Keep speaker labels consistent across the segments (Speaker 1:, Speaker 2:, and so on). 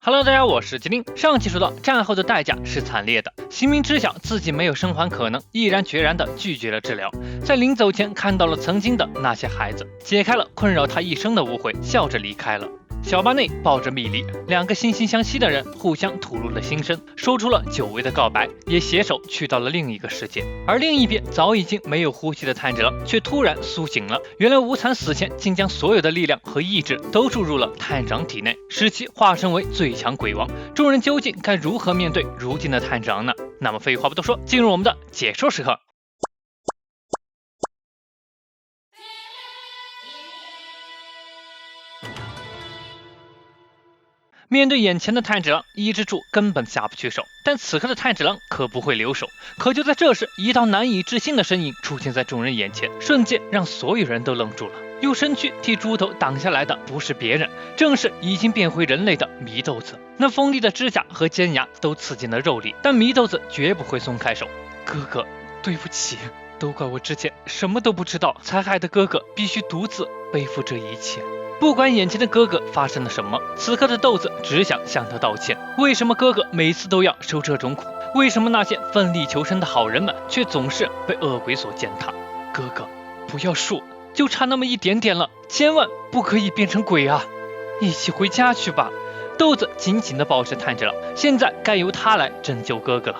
Speaker 1: Hello， 大家好，我是吉林。上期说到，战后的代价是惨烈的，邢明知晓自己没有生还可能，毅然决然地拒绝了治疗。在临走前，看到了曾经的那些孩子，解开了困扰他一生的误会，笑着离开了。小巴内抱着米莉，两个惺惺相惜的人互相吐露了心声，说出了久违的告白，也携手去到了另一个世界。而另一边早已经没有呼吸的炭治郎却突然苏醒了，原来无惨死前竟将所有的力量和意志都注入了炭治郎体内，使其化身为最强鬼王。众人究竟该如何面对如今的炭治郎呢？那么废话不多说，进入我们的解说时刻。面对眼前的炭治郎，伊之助根本下不去手，但此刻的炭治郎可不会留手。可就在这时，一道难以置信的身影出现在众人眼前，瞬间让所有人都愣住了。用身躯替猪头挡下来的不是别人，正是已经变回人类的祢豆子。那锋利的指甲和尖牙都刺进了肉里，但祢豆子绝不会松开手。哥哥，对不起，都怪我之前什么都不知道，才害得哥哥必须独自背负这一切。不管眼前的哥哥发生了什么，此刻的豆子只想向他道歉。为什么哥哥每次都要受这种苦？为什么那些奋力求生的好人们却总是被恶鬼所践踏？哥哥，不要输，就差那么一点点了，千万不可以变成鬼啊！一起回家去吧。豆子紧紧地抱着炭治郎，现在该由他来拯救哥哥了。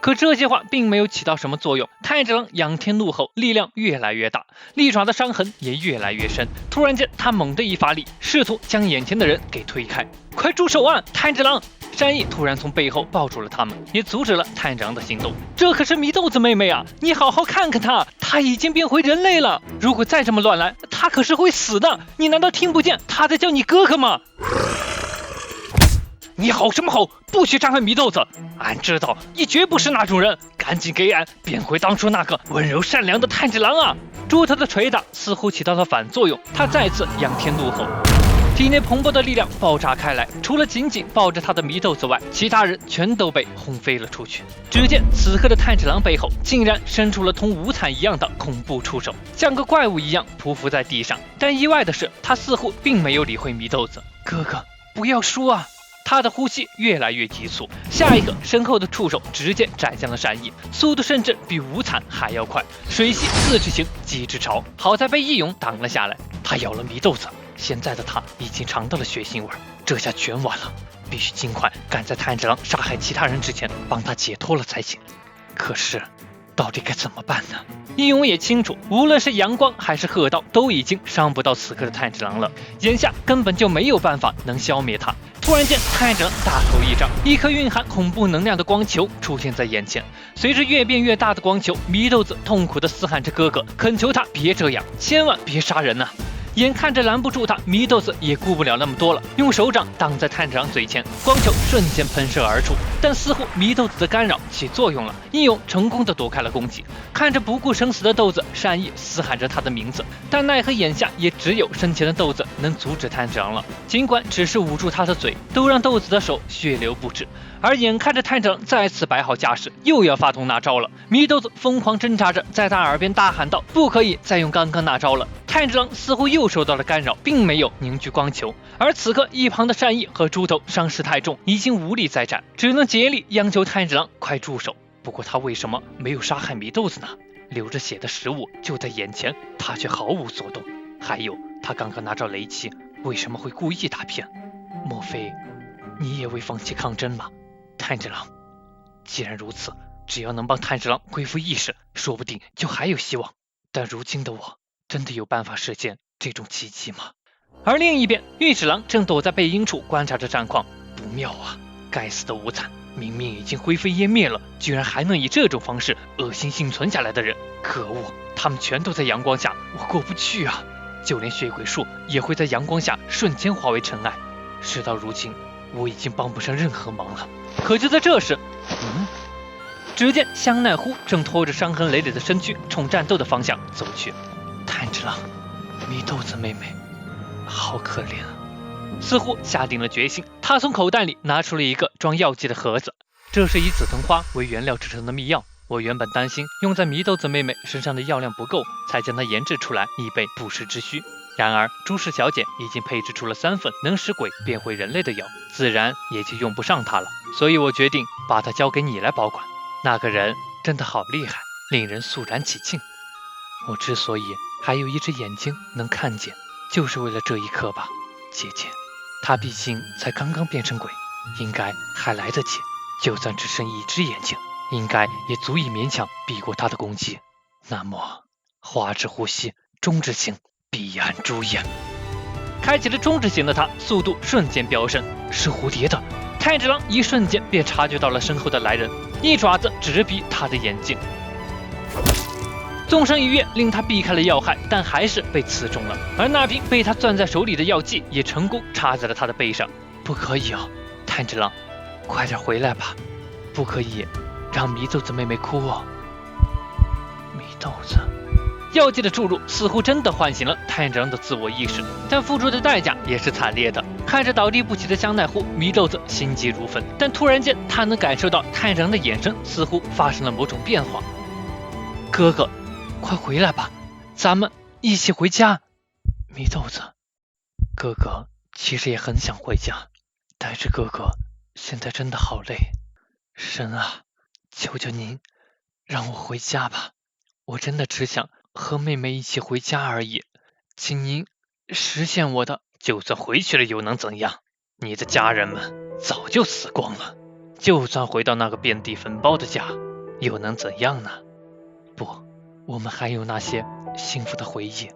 Speaker 1: 可这些话并没有起到什么作用，炭治郎仰天怒吼，力量越来越大，利爪的伤痕也越来越深。突然间，他猛地一发力，试图将眼前的人给推开。快住手啊，炭治郎！山一突然从背后抱住了他们，也阻止了炭治郎的行动。这可是祢豆子妹妹啊，你好好看看她，她已经变回人类了。如果再这么乱来，她可是会死的。你难道听不见她在叫你哥哥吗？你吼什么吼？不许伤害祢豆子！俺知道你绝不是那种人，赶紧给俺变回当初那个温柔善良的炭治郎啊！猪头的捶打似乎起到了反作用，他再次仰天怒吼，体内蓬勃的力量爆炸开来，除了紧紧抱着他的祢豆子外，其他人全都被轰飞了出去。只见此刻的炭治郎背后竟然伸出了同无惨一样的恐怖触手，像个怪物一样匍匐在地上。但意外的是，他似乎并没有理会祢豆子。哥哥，不要输啊！他的呼吸越来越急促，下一个身后的触手直接斩向了山一，速度甚至比无惨还要快，水系4之型极之潮。好在被义勇挡了下来，他咬了祢豆子，现在的他已经尝到了血腥味，这下全完了，必须尽快赶在炭治郎杀害其他人之前帮他解脱了才行。可是到底该怎么办呢？义勇也清楚，无论是阳光还是鹤刀都已经伤不到此刻的炭治郎了，眼下根本就没有办法能消灭他。突然间，炭治郎大头一张，一颗蕴含恐怖能量的光球出现在眼前。随着越变越大的光球，祢豆子痛苦地嘶喊着哥哥，恳求他别这样，千万别杀人啊！眼看着拦不住他，祢豆子也顾不了那么多了，用手掌挡在炭治郎嘴前，光球瞬间喷射而出。但似乎祢豆子的干扰起作用了，义勇成功地躲开了攻击。看着不顾生死的豆子，善意嘶喊着他的名字，但奈何眼下也只有身前的豆子能阻止炭治郎了。尽管只是捂住他的嘴，都让豆子的手血流不止。而眼看着炭治郎再次摆好架势，又要发动那招了，祢豆子疯狂挣扎着，在他耳边大喊道：“不可以再用刚刚那招了！”炭治郎似乎又受到了干扰，并没有凝聚光球。而此刻一旁的善意和猪头伤势太重，已经无力再战，只能竭力央求炭治郎快住手。不过他为什么没有杀害祢豆子呢？流着血的食物就在眼前，他却毫无所动。还有他刚刚那招雷击为什么会故意打偏？莫非你也未放弃抗争吗？炭治郎，既然如此，只要能帮炭治郎恢复意识，说不定就还有希望。但如今的我，真的有办法实现这种奇迹吗？而另一边，御史郎正躲在背阴处观察着战况。不妙啊！该死的无惨，明明已经灰飞烟灭了，居然还能以这种方式恶心幸存下来的人，可恶！他们全都在阳光下，我过不去啊！就连血鬼术也会在阳光下瞬间化为尘埃。事到如今，我已经帮不上任何忙了。可就在这时，只见香奈乎正拖着伤痕累累的身躯冲战斗的方向走去。炭治郎，祢豆子妹妹，好可怜啊！似乎下定了决心，他从口袋里拿出了一个装药剂的盒子，这是以紫藤花为原料制成的秘药。我原本担心用在祢豆子妹妹身上的药量不够，才将它研制出来以备不时之需。然而朱氏小姐已经配置出了3份能使鬼变回人类的药，自然也就用不上它了。所以我决定把它交给你来保管。那个人真的好厉害，令人肃然起敬。我之所以还有一只眼睛能看见，就是为了这一刻吧，姐姐。他毕竟才刚刚变成鬼，应该还来得及。就算只剩一只眼睛，应该也足以勉强避过他的攻击。那么，花之呼吸，中之行，彼岸诛也。开启了中之行的他，速度瞬间飙升，是蝴蝶的。太之狼一瞬间便察觉到了身后的来人，一爪子直逼他的眼睛。纵身一跃，令他避开了要害，但还是被刺中了。而那瓶被他攥在手里的药剂也成功插在了他的背上。不可以哦，炭治郎，快点回来吧，不可以让祢豆子妹妹哭哦。祢豆子，药剂的注入似乎真的唤醒了炭治郎的自我意识，但付出的代价也是惨烈的。看着倒地不起的香奈乎，祢豆子心急如焚，但突然间他能感受到炭治郎的眼神似乎发生了某种变化。哥哥，快回来吧，咱们一起回家。祢豆子，哥哥其实也很想回家，但是哥哥现在真的好累。神啊，求求您让我回家吧，我真的只想和妹妹一起回家而已，请您实现我的。就算回去了又能怎样？你的家人们早就死光了，就算回到那个遍地坟包的家，又能怎样呢？不，我们还有那些幸福的回忆，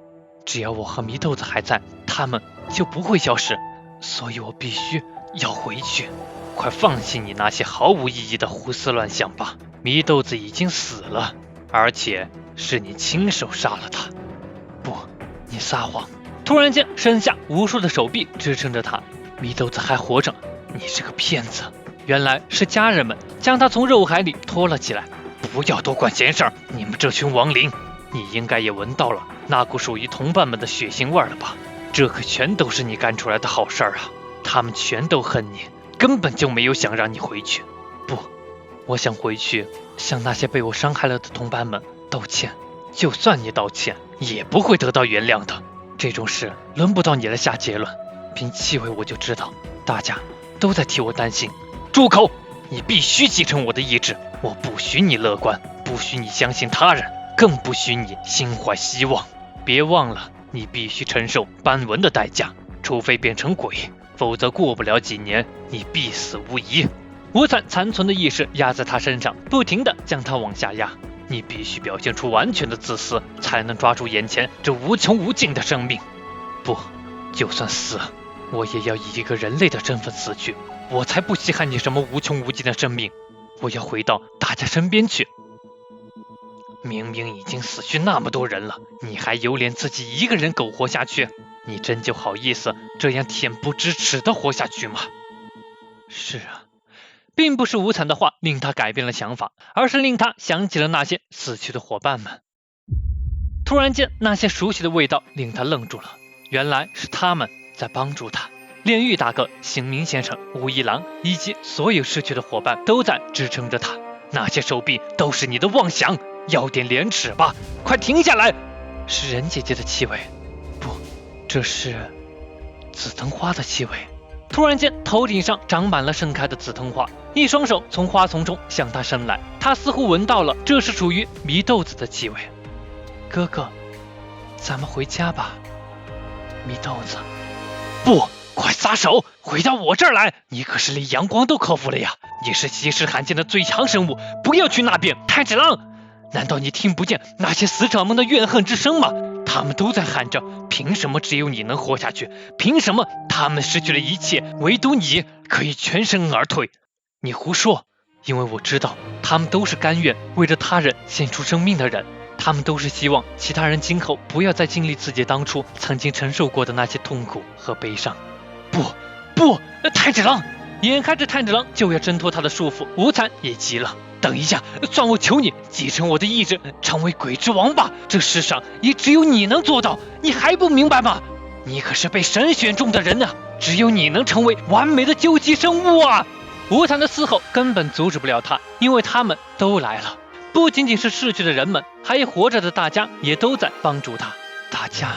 Speaker 1: 只要我和祢豆子还在，他们就不会消失，所以我必须要回去。快放弃你那些毫无意义的胡思乱想吧，祢豆子已经死了，而且是你亲手杀了他。不，你撒谎。突然间，身下无数的手臂支撑着他，祢豆子还活着，你是个骗子。原来是家人们将他从肉海里拖了起来。不要多管闲事儿，你们这群亡灵，你应该也闻到了那股属于同伴们的血腥味了吧？这可全都是你干出来的好事儿啊！他们全都恨你，根本就没有想让你回去。不，我想回去向那些被我伤害了的同伴们道歉，就算你道歉，也不会得到原谅的。这种事轮不到你来下结论，凭气味我就知道，大家都在替我担心。住口！你必须继承我的意志，我不许你乐观，不许你相信他人，更不许你心怀希望。别忘了，你必须承受斑纹的代价，除非变成鬼，否则过不了几年，你必死无疑。无惨残存的意识压在他身上，不停地将他往下压。你必须表现出完全的自私，才能抓住眼前这无穷无尽的生命。不，就算死，我也要以一个人类的身份死去。我才不稀罕你什么无穷无尽的生命，我要回到大家身边去。明明已经死去那么多人了，你还有脸自己一个人苟活下去？你真就好意思这样恬不知耻地活下去吗？是啊，并不是无惨的话令他改变了想法，而是令他想起了那些死去的伙伴们。突然间，那些熟悉的味道令他愣住了，原来是他们在帮助他。炼狱大哥、醒明先生、武一郎以及所有逝去的伙伴都在支撑着他。那些手臂都是你的妄想，要点廉耻吧！快停下来！是人姐姐的气味，不，这是紫藤花的气味。突然间，头顶上长满了盛开的紫藤花，一双手从花丛中向他伸来，他似乎闻到了这是属于祢豆子的气味。哥哥，咱们回家吧。祢豆子，不！快撒手，回到我这儿来！你可是连阳光都克服了呀！你是稀世罕见的最强生物，不要去那边！炭治郎，难道你听不见那些死者们的怨恨之声吗？他们都在喊着，凭什么只有你能活下去？凭什么他们失去了一切，唯独你可以全身而退？你胡说！因为我知道，他们都是甘愿为着他人献出生命的人。他们都是希望其他人今后不要再经历自己当初曾经承受过的那些痛苦和悲伤。不，炭治郎！眼看着炭治郎就要挣脱他的束缚，无惨也急了。等一下，算我求你继承我的意志，成为鬼之王吧！这世上也只有你能做到，你还不明白吗？你可是被神选中的人啊！只有你能成为完美的究极生物啊！无惨的嘶吼根本阻止不了他，因为他们都来了，不仅仅是逝去的人们，还有活着的大家也都在帮助他。大家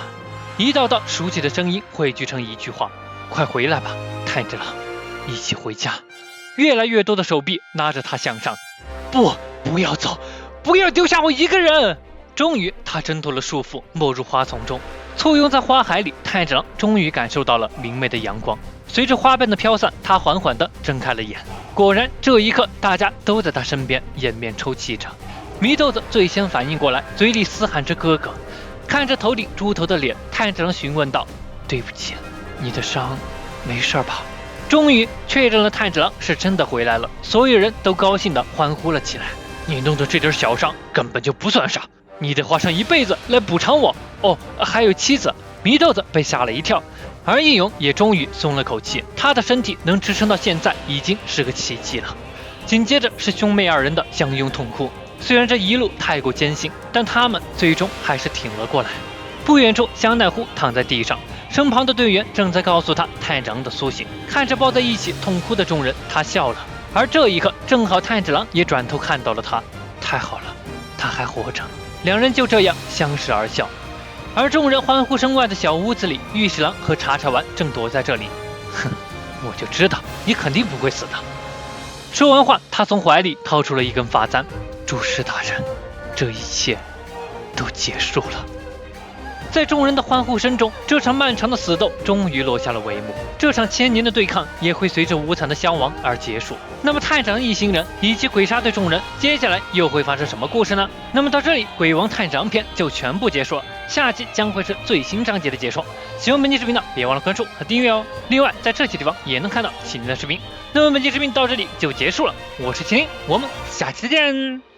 Speaker 1: 一道道熟悉的声音汇聚成一句话：快回来吧，炭治郎，一起回家。越来越多的手臂拉着他向上。不要走，不要丢下我一个人。终于他挣脱了束缚，没入花丛中。簇拥在花海里，炭治郎终于感受到了明媚的阳光。随着花瓣的飘散，他缓缓地睁开了眼。果然这一刻大家都在他身边，掩面抽泣着。祢豆子最先反应过来，嘴里嘶喊着哥哥。看着头顶猪头的脸，炭治郎询问道：对不起，你的伤没事吧？终于确认了炭治郎是真的回来了，所有人都高兴地欢呼了起来。你弄的这点小伤根本就不算啥，你得花上一辈子来补偿我。哦，还有妻子。祢豆子被吓了一跳，而义勇也终于松了口气，他的身体能支撑到现在已经是个奇迹了。紧接着是兄妹二人的相拥痛哭，虽然这一路太过艰辛，但他们最终还是挺了过来。不远处，香奈乎躺在地上，身旁的队员正在告诉他炭治郎的苏醒。看着抱在一起痛哭的众人，他笑了。而这一刻，正好炭治郎也转头看到了他，太好了，他还活着。两人就这样相视而笑。而众人欢呼声外的小屋子里，玉侍郎和茶茶丸正躲在这里。哼，我就知道你肯定不会死的。说完话，他从怀里掏出了一根发簪。主师大人，这一切都结束了。在众人的欢呼声中，这场漫长的死斗终于落下了帷幕。这场1000年的对抗也会随着无惨的消亡而结束。那么炭治郎一行人以及鬼杀队众人，接下来又会发生什么故事呢？那么到这里，鬼王炭治郎篇就全部结束了。下期将会是最新章节的解说。喜欢本期视频的，别忘了关注和订阅哦。另外，在这些地方也能看到麒麟的视频。那么本期视频到这里就结束了，我是麒麟，我们下期再见。